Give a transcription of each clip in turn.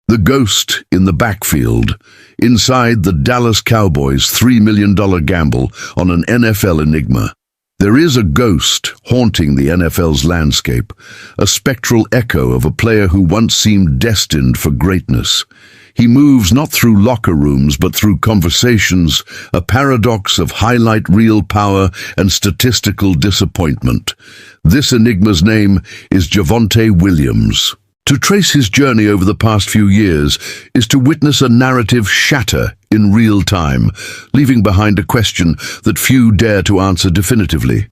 The ghost in the backfield, inside the Dallas Cowboys' $3 million gamble on an NFL enigma. There is a ghost haunting the NFL's landscape, a spectral echo of a player who once seemed destined for greatness. He moves not through locker rooms but through conversations, a paradox of highlight reel power and statistical disappointment. This enigma's name is Javonte Williams. To trace his journey over the past few years is to witness a narrative shatter in real time, leaving behind a question that few dare to answer definitively.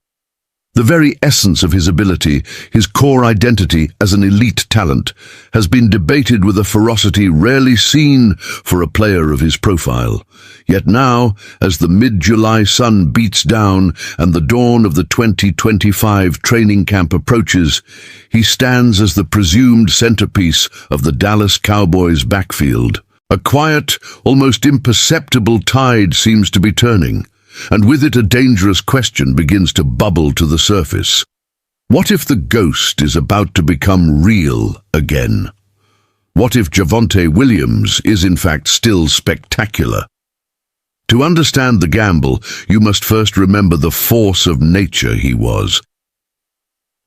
The very essence of his ability, his core identity as an elite talent, has been debated with a ferocity rarely seen for a player of his profile. Yet now, as the mid-July sun beats down and the dawn of the 2025 training camp approaches, he stands as the presumed centerpiece of the Dallas Cowboys' backfield. A quiet, almost imperceptible tide seems to be turning, and with it a dangerous question begins to bubble to the surface. What if the ghost is about to become real again? What if Javonte Williams is in fact still spectacular? To understand the gamble, you must first remember the force of nature he was.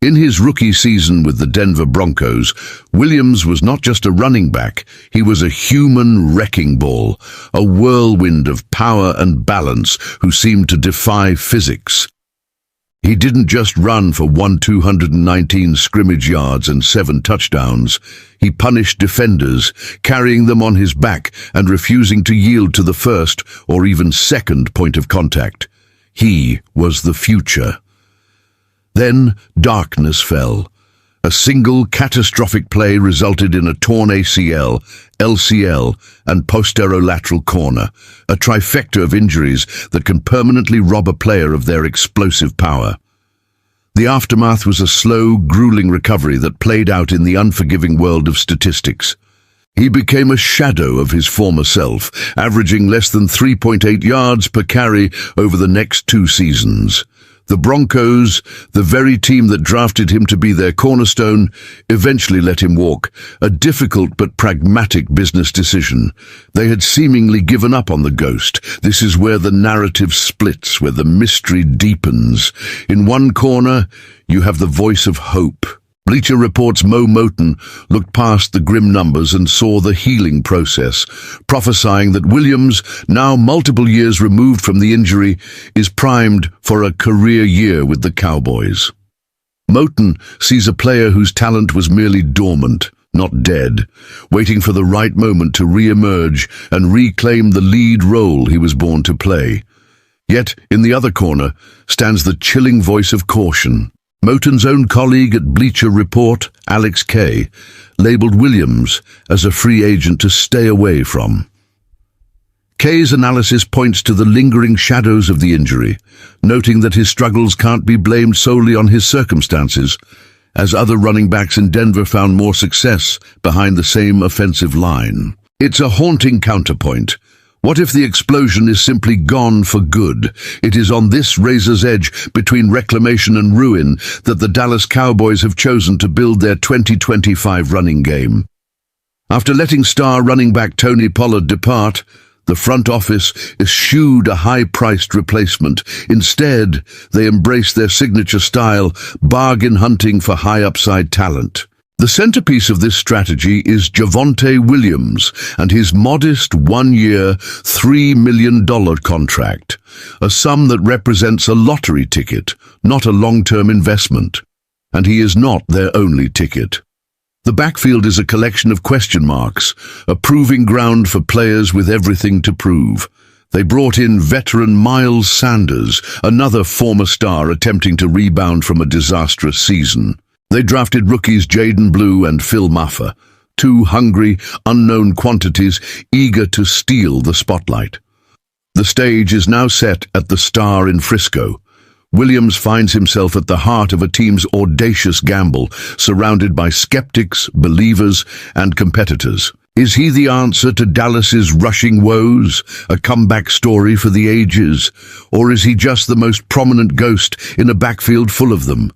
In his rookie season with the Denver Broncos, Williams was not just a running back, he was a human wrecking ball, a whirlwind of power and balance who seemed to defy physics. He didn't just run for 219 scrimmage yards and 7 touchdowns. He punished defenders, carrying them on his back and refusing to yield to the first or even second point of contact. He was the future. Then darkness fell. A single catastrophic play resulted in a torn ACL, LCL, and posterolateral corner, a trifecta of injuries that can permanently rob a player of their explosive power. The aftermath was a slow, grueling recovery that played out in the unforgiving world of statistics. He became a shadow of his former self, averaging less than 3.8 yards per carry over the next 2 seasons. The Broncos, the very team that drafted him to be their cornerstone, eventually let him walk, a difficult but pragmatic business decision. They had seemingly given up on the ghost. This is where the narrative splits, where the mystery deepens. In one corner, you have the voice of hope. Bleacher Report's Mo Moton looked past the grim numbers and saw the healing process, prophesying that Williams, now multiple years removed from the injury, is primed for a career year with the Cowboys. Moton sees a player whose talent was merely dormant, not dead, waiting for the right moment to re-emerge and reclaim the lead role he was born to play. Yet, in the other corner, stands the chilling voice of caution. Moton's own colleague at Bleacher Report, Alex Kay, labeled Williams as a free agent to stay away from. Kay's analysis points to the lingering shadows of the injury, noting that his struggles can't be blamed solely on his circumstances, as other running backs in Denver found more success behind the same offensive line. It's a haunting counterpoint. What if the explosion is simply gone for good? It is on this razor's edge between reclamation and ruin that the Dallas Cowboys have chosen to build their 2025 running game. After letting star running back Tony Pollard depart, the front office eschewed a high-priced replacement. Instead, they embraced their signature style, bargain hunting for high-upside talent. The centerpiece of this strategy is Javonte Williams and his modest 1-year, $3 million contract, a sum that represents a lottery ticket, not a long-term investment. And he is not their only ticket. The backfield is a collection of question marks, a proving ground for players with everything to prove. They brought in veteran Miles Sanders, another former star attempting to rebound from a disastrous season. They drafted rookies Jaden Blue and Phil Maffa, 2 hungry, unknown quantities eager to steal the spotlight. The stage is now set at the Star in Frisco. Williams finds himself at the heart of a team's audacious gamble, surrounded by skeptics, believers, and competitors. Is he the answer to Dallas's rushing woes, a comeback story for the ages, or is he just the most prominent ghost in a backfield full of them?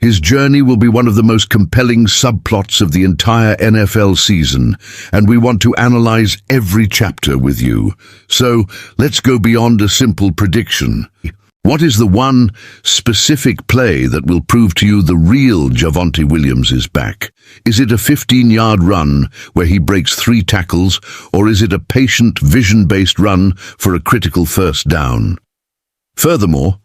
His journey will be one of the most compelling subplots of the entire NFL season, and we want to analyze every chapter with you. So, let's go beyond a simple prediction. What is the one specific play that will prove to you the real Javonte Williams is back? Is it a 15-yard run where he breaks 3 tackles, or is it a patient, vision-based run for a critical first down? Furthermore,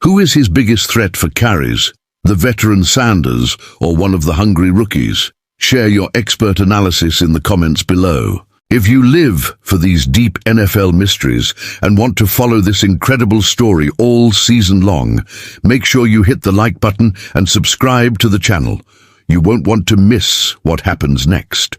who is his biggest threat for carries? The veteran Sanders or one of the hungry rookies? Share your expert analysis in the comments below. If you live for these deep NFL mysteries and want to follow this incredible story all season long, make sure you hit the like button and subscribe to the channel. You won't want to miss what happens next.